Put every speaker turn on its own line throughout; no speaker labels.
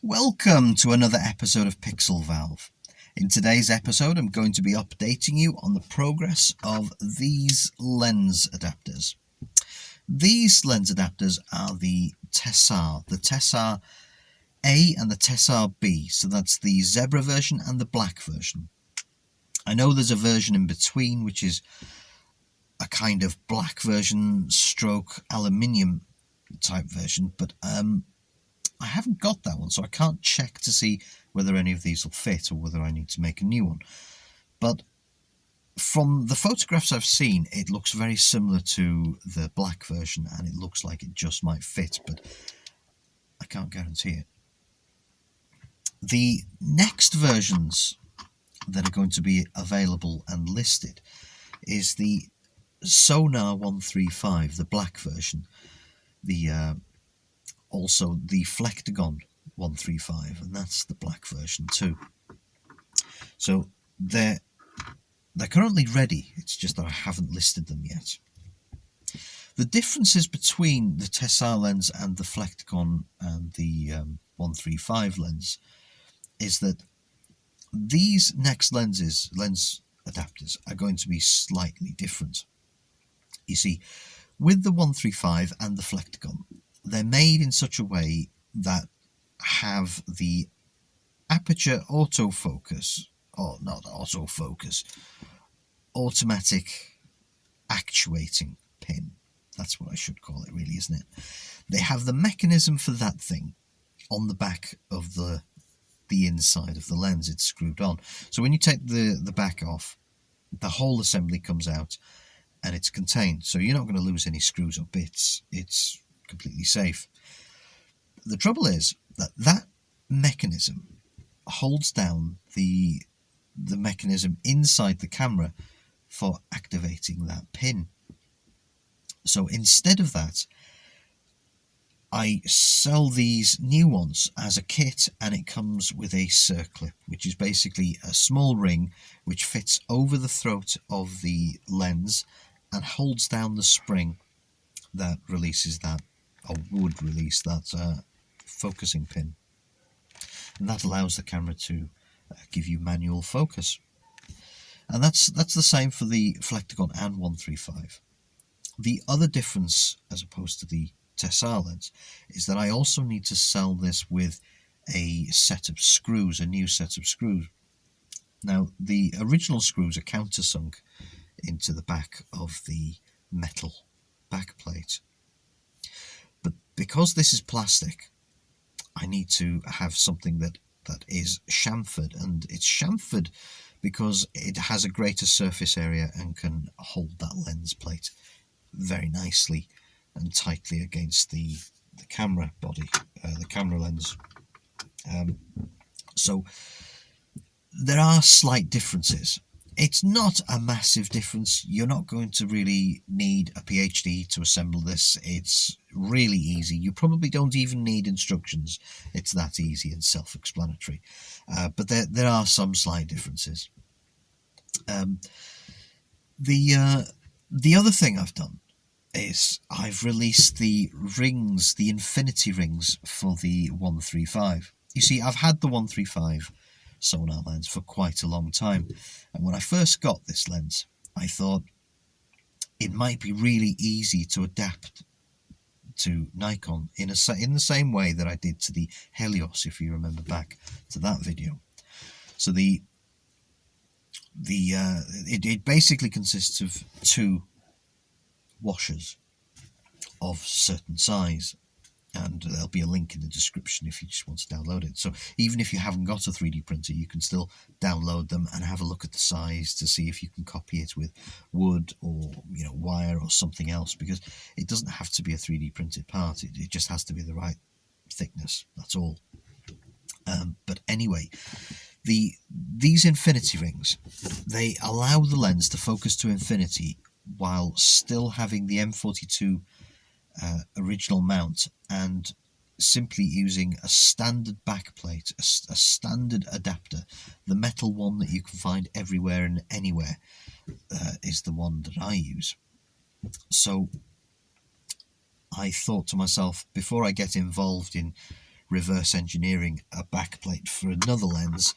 Welcome to another episode of Pixelvalve. In today's episode, I'm going to be updating you on the progress of these lens adapters. These lens adapters are the Tessar A and the Tessar B, so that's the zebra version and the black version. I know there's a version in between, which is a kind of black version stroke aluminium type version, but I haven't got that one, so I can't check to see whether any of these will fit or whether I need to make a new one. But from the photographs I've seen, it looks very similar to the black version, and it looks like it just might fit, but I can't guarantee it. The next versions that are going to be available and listed is the Sonar 135, the black version, also the Flektogon 135, and that's the black version too. So they're currently ready, it's just that I haven't listed them yet. The differences between the Tessar lens and the Flektogon and the 135 lens is that these next lens adapters are going to be slightly different. You see, with the 135 and the Flektogon, they're made in such a way that have the aperture autofocus, or not autofocus, automatic actuating pin. That's what I should call it, really, isn't it? They have the mechanism for that thing on the back of the inside of the lens. It's screwed on. So when you take the back off, the whole assembly comes out and it's contained. So you're not going to lose any screws or bits. It's completely safe. The trouble is that mechanism holds down the mechanism inside the camera for activating that pin. So instead of that, I sell these new ones as a kit, and it comes with a circlip, which is basically a small ring which fits over the throat of the lens and holds down the spring that releases that, or would release that focusing pin, and that allows the camera to give you manual focus. And that's the same for the Flektogon and 135. The other difference, as opposed to the Tessar lens, is that I also need to sell this with a set of screws, a new set of screws. Now, the original screws are countersunk into the back of the metal backplate, but because this is plastic, I need to have something that is chamfered, and it's chamfered because it has a greater surface area and can hold that lens plate very nicely and tightly against the camera body, the camera lens. So there are slight differences. It's not a massive difference. You're not going to really need a PhD to assemble this. It's really easy. You probably don't even need instructions. It's that easy and self-explanatory. But there are some slight differences. The other thing I've done is I've released the rings, the infinity rings for the 135. You see, I've had the 135 Sonar lens for quite a long time, and when I first got this lens, I thought it might be really easy to adapt to Nikon in the same way that I did to the Helios, if you remember back to that video. So it basically consists of two washers of certain size, and there'll be a link in the description if you just want to download it. So even if you haven't got a 3D printer, you can still download them and have a look at the size to see if you can copy it with wood or wire or something else, because it doesn't have to be a 3D printed part. It just has to be the right thickness, that's all. But anyway, these infinity rings, they allow the lens to focus to infinity while still having the M42 original mount, and simply using a standard backplate, a standard adapter. The metal one that you can find everywhere and anywhere is the one that I use. So I thought to myself, before I get involved in reverse engineering a backplate for another lens,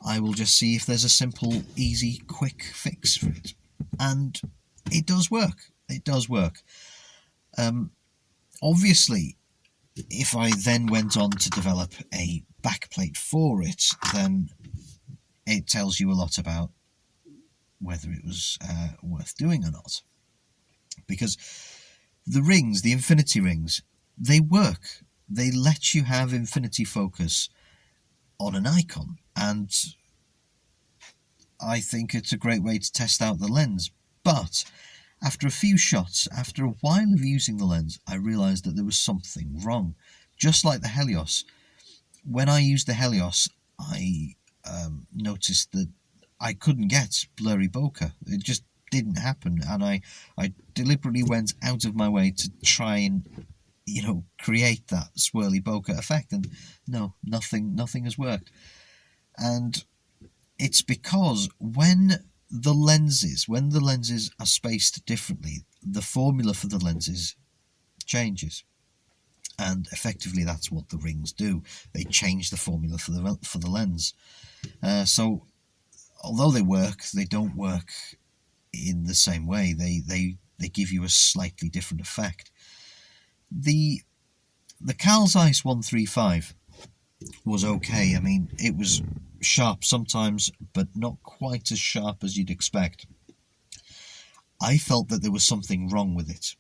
I will just see if there's a simple, easy, quick fix for it. And it does work. It does work. Obviously, if I then went on to develop a backplate for it, then it tells you a lot about whether it was worth doing or not. Because the rings, the infinity rings, they work. They let you have infinity focus on a Nikon, and I think it's a great way to test out the lens. But after a few shots, after a while of using the lens, I realised that there was something wrong. Just like the Helios. When I used the Helios, I noticed that I couldn't get blurry bokeh. It just didn't happen, and I deliberately went out of my way to try and, you know, create that swirly bokeh effect, and no, nothing has worked. And it's because when the lenses are spaced differently, the formula for the lenses changes, and effectively that's what the rings do. They change the formula for the lens. So although they work, they don't work in the same way. They give you a slightly different effect. The Zeiss 135 was okay. I mean, it was sharp sometimes, but not quite as sharp as you'd expect. I felt that there was something wrong with it.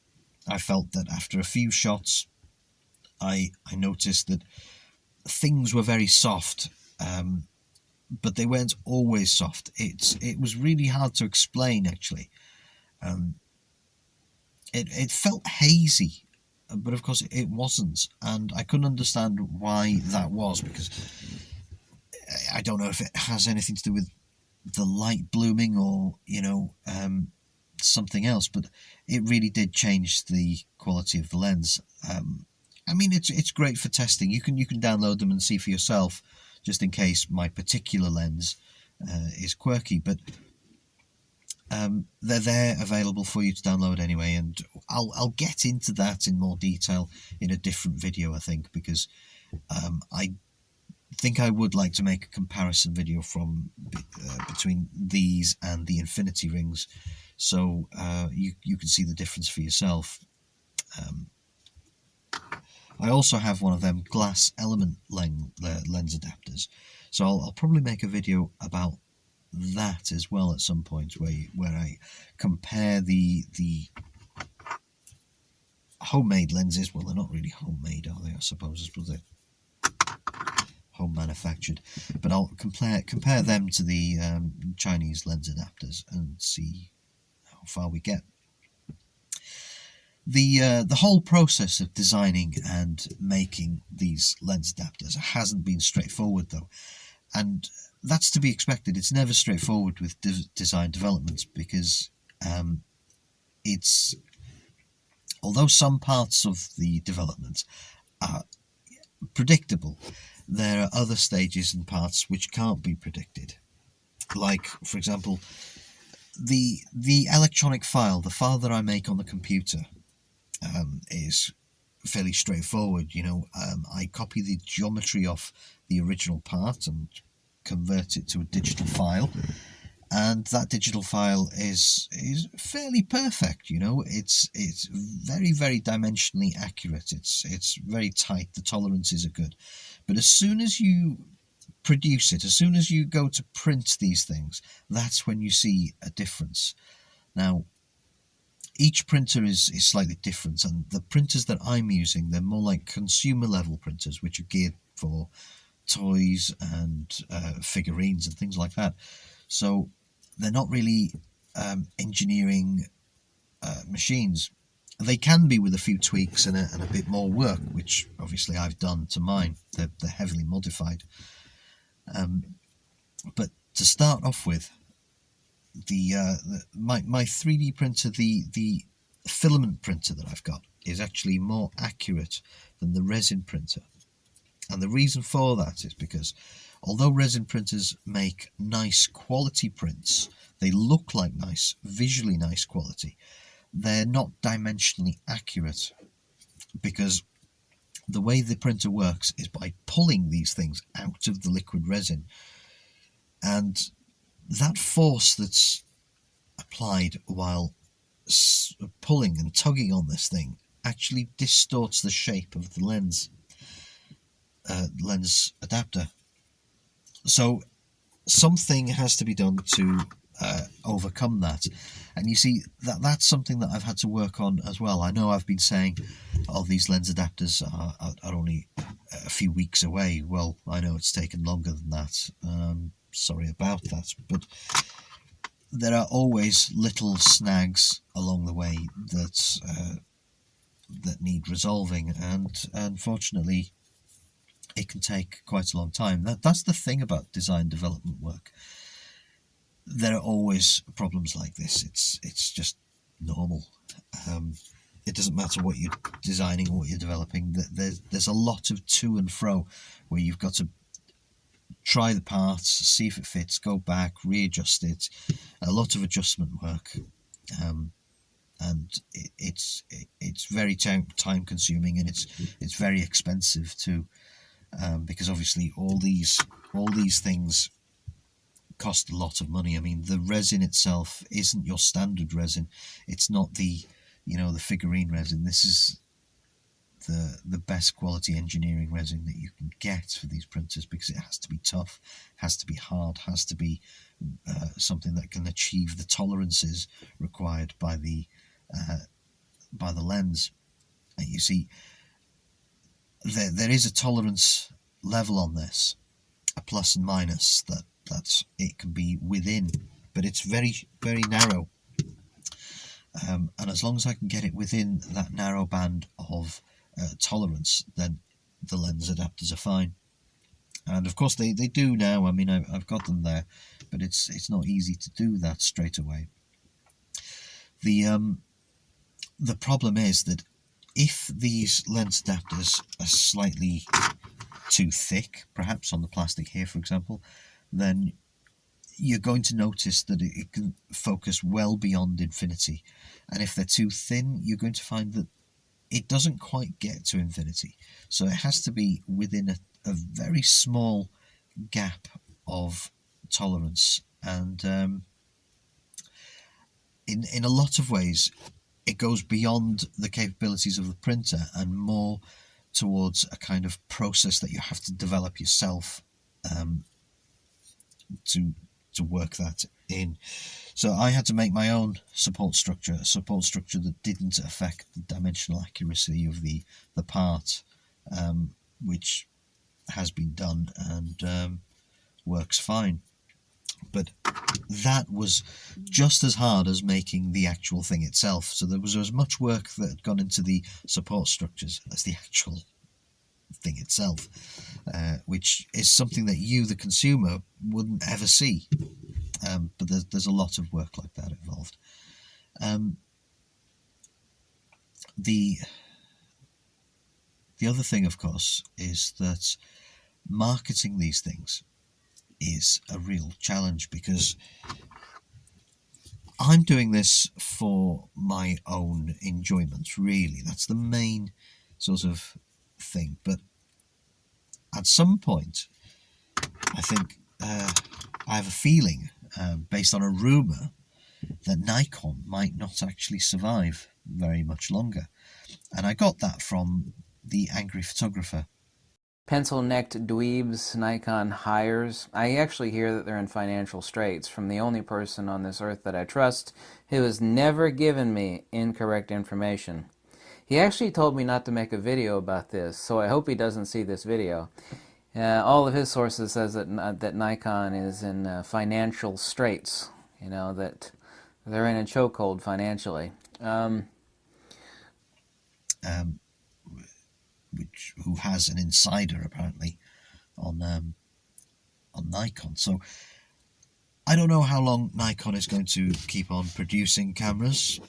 I felt that after a few shots, I noticed that things were very soft, but they weren't always soft. It was really hard to explain, actually. It felt hazy, but of course it wasn't, and I couldn't understand why that was, because I don't know if it has anything to do with the light blooming or, you know, something else, but it really did change the quality of the lens. I mean, it's great for testing. You can download them and see for yourself, just in case my particular lens is quirky, but they're there available for you to download anyway, and I'll get into that in more detail in a different video, I think, because I think I would like to make a comparison video between these and the infinity rings, so you can see the difference for yourself. I also have one of them glass element lens adapters, so I'll probably make a video about that as well at some point, where I compare the homemade lenses. Well, they're not really homemade, are they? I suppose they're home manufactured, but I'll compare them to the Chinese lens adapters and see how far we get. The whole process of designing and making these lens adapters hasn't been straightforward, though, and that's to be expected. It's never straightforward with design development, because although some parts of the development are predictable, there are other stages and parts which can't be predicted. Like, for example, the electronic file, the file that I make on the computer, is fairly straightforward. You know, I copy the geometry off the original part and convert it to a digital file, and that digital file is fairly perfect. You know, it's very, very dimensionally accurate. It's very tight. The tolerances are good. But as soon as you produce it, as soon as you go to print these things, that's when you see a difference. Now, each printer is slightly different, and the printers that I'm using, they're more like consumer level printers, which are geared for toys and figurines and things like that. So they're not really engineering machines. They can be with a few tweaks and a bit more work, which obviously I've done to mine. They're heavily modified. But to start off with, my 3D printer, the filament printer that I've got, is actually more accurate than the resin printer. And the reason for that is because although resin printers make nice quality prints, they look like nice, visually nice quality, they're not dimensionally accurate, because the way the printer works is by pulling these things out of the liquid resin, and that force that's applied while pulling and tugging on this thing actually distorts the shape of the lens adapter. So something has to be done to overcome that, and you see that's something that I've had to work on as well. I know I've been saying, oh, these lens adapters are only a few weeks away. Well, I know it's taken longer than that. Sorry about that, but there are always little snags along the way that need resolving, and unfortunately it can take quite a long time. That's the thing about design development work. There are always problems like this. It's just normal. It doesn't matter what you're designing or what you're developing. There's a lot of to and fro where you've got to try the parts, see if it fits, go back, readjust it. A lot of adjustment work, and it's very time consuming, and it's very expensive too, because obviously all these things cost a lot of money. I mean, the resin itself isn't your standard resin. It's not the figurine resin. This is the best quality engineering resin that you can get for these printers, because it has to be tough, has to be hard, has to be something that can achieve the tolerances required by the lens. And you see, there is a tolerance level on this, a plus and minus, that it can be within, but it's very, very narrow. And as long as I can get it within that narrow band of tolerance, then the lens adapters are fine. And of course they do now. I mean, I've got them there, but it's not easy to do that straight away. The problem is that if these lens adapters are slightly too thick, perhaps on the plastic here, for example, then you're going to notice that it can focus well beyond infinity. And if they're too thin, you're going to find that it doesn't quite get to infinity. So it has to be within a very small gap of tolerance. And in a lot of ways, it goes beyond the capabilities of the printer and more towards a kind of process that you have to develop yourself to work that in. So I had to make my own support structure, a support structure that didn't affect the dimensional accuracy of the part, which has been done and works fine. But that was just as hard as making the actual thing itself. So there was as much work that had gone into the support structures as the actual thing itself, which is something that you, the consumer, wouldn't ever see. But there's a lot of work like that involved. The other thing, of course, is that marketing these things is a real challenge, because I'm doing this for my own enjoyment, really. That's the main sort of thing. But at some point, I think I have a feeling, based on a rumour, that Nikon might not actually survive very much longer. And I got that from the Angry Photographer.
Pencil-necked dweebs Nikon hires. I actually hear that they're in financial straits from the only person on this earth that I trust, who has never given me incorrect information. He actually told me not to make a video about this, so I hope he doesn't see this video. All of his sources says that Nikon is in financial straits, that they're in a chokehold financially.
Who has an insider apparently on Nikon. So I don't know how long Nikon is going to keep on producing cameras.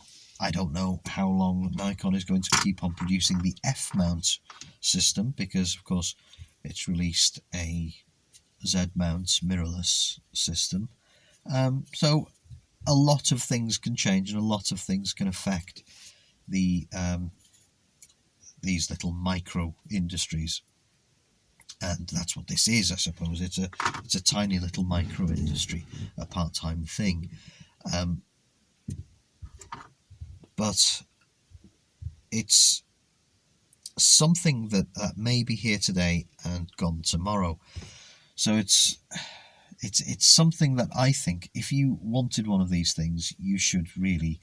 I don't know how long Nikon is going to keep on producing the F-mount system, because of course it's released a Z-mount mirrorless system. So a lot of things can change, and a lot of things can affect the these little micro industries. And that's what this is, I suppose. It's a tiny little micro industry, a part-time thing. But it's something that may be here today and gone tomorrow. So it's something that I think if you wanted one of these things, you should really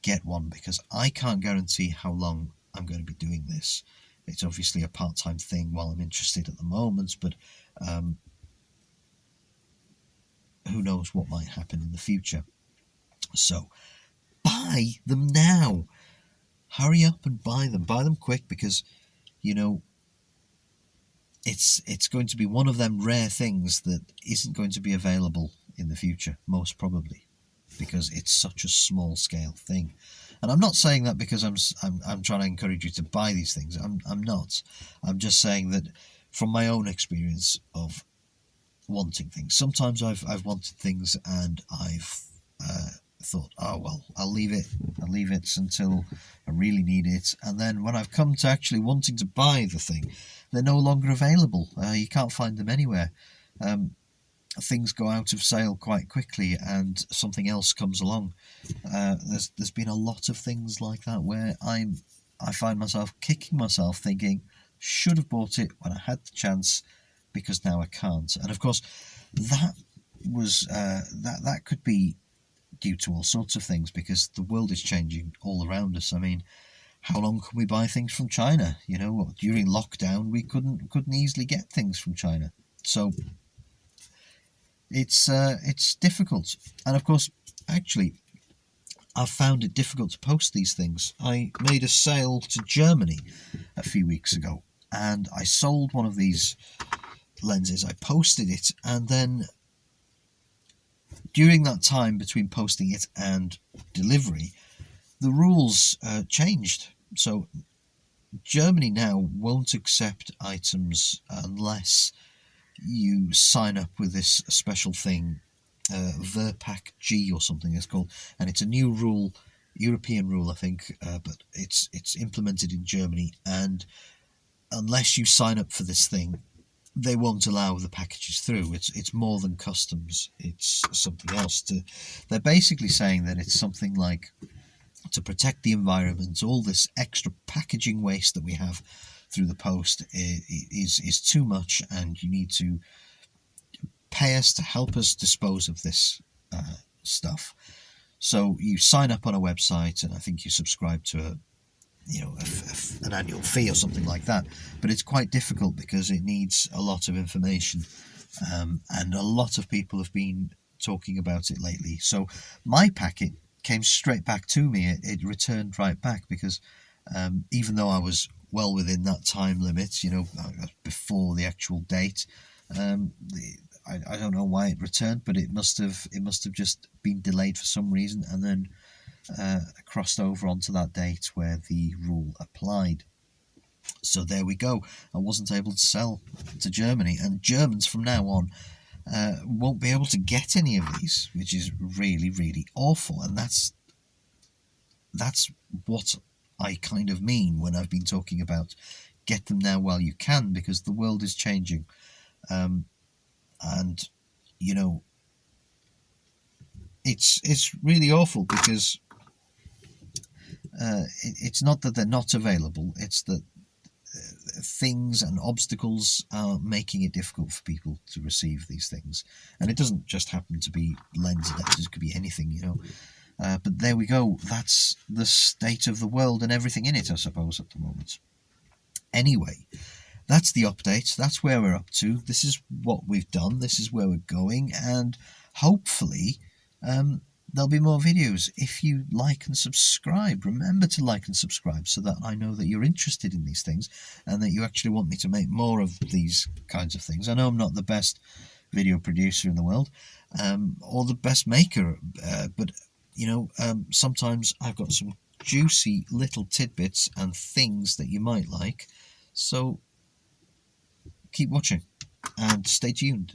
get one, because I can't guarantee how long I'm going to be doing this. It's obviously a part-time thing while I'm interested at the moment, but who knows what might happen in the future. So buy them now. Hurry up and buy them. Buy them quick, because, you know, it's going to be one of them rare things that isn't going to be available in the future, most probably, because it's such a small scale thing. And I'm not saying that because I'm trying to encourage you to buy these things. I'm not. I'm just saying that from my own experience of wanting things. Sometimes I've wanted things and I've thought, oh well, I'll leave it until I really need it. And then when I've come to actually wanting to buy the thing, they're no longer available. You can't find them anywhere. Things go out of sale quite quickly and something else comes along. There's been a lot of things like that where I find myself kicking myself thinking, should have bought it when I had the chance, because now I can't. And of course that was that could be due to all sorts of things, because the world is changing all around us. I mean, how long can we buy things from China? You know, during lockdown we couldn't easily get things from China. So it's difficult. And of course, actually, I've found it difficult to post these things. I made a sale to Germany a few weeks ago, and I sold one of these lenses. I posted it, and then during that time between posting it and delivery, the rules changed. So Germany now won't accept items unless you sign up with this special thing, Verpack G or something it's called, and it's a new rule, European rule I think, but it's implemented in Germany, and unless you sign up for this thing, they won't allow the packages through. It's more than customs, it's something else. They're basically saying that it's something like, to protect the environment, all this extra packaging waste that we have through the post is too much, and you need to pay us to help us dispose of this stuff. So you sign up on a website, and I think you subscribe to an annual fee or something like that. But it's quite difficult because it needs a lot of information, and a lot of people have been talking about it lately. So my packet came straight back to me. It returned right back, because even though I was well within that time limit, before the actual date, I don't know why it returned, but it must have just been delayed for some reason, and then crossed over onto that date where the rule applied. So there we go. I wasn't able to sell to Germany, and Germans from now on won't be able to get any of these, which is really, really awful. And that's what I kind of mean when I've been talking about get them now while you can, because the world is changing. And it's really awful, because it's not that they're not available, it's that things and obstacles are making it difficult for people to receive these things. And it doesn't just happen to be lens adapters, it could be anything, but there we go. That's the state of the world and everything in it, I suppose, at the moment. Anyway, that's the update. That's where we're up to. This is what we've done. This is where we're going. And hopefully there'll be more videos. If you like and subscribe, remember to like and subscribe, so that I know that you're interested in these things and that you actually want me to make more of these kinds of things. I know I'm not the best video producer in the world, or the best maker, but sometimes I've got some juicy little tidbits and things that you might like. So keep watching and stay tuned.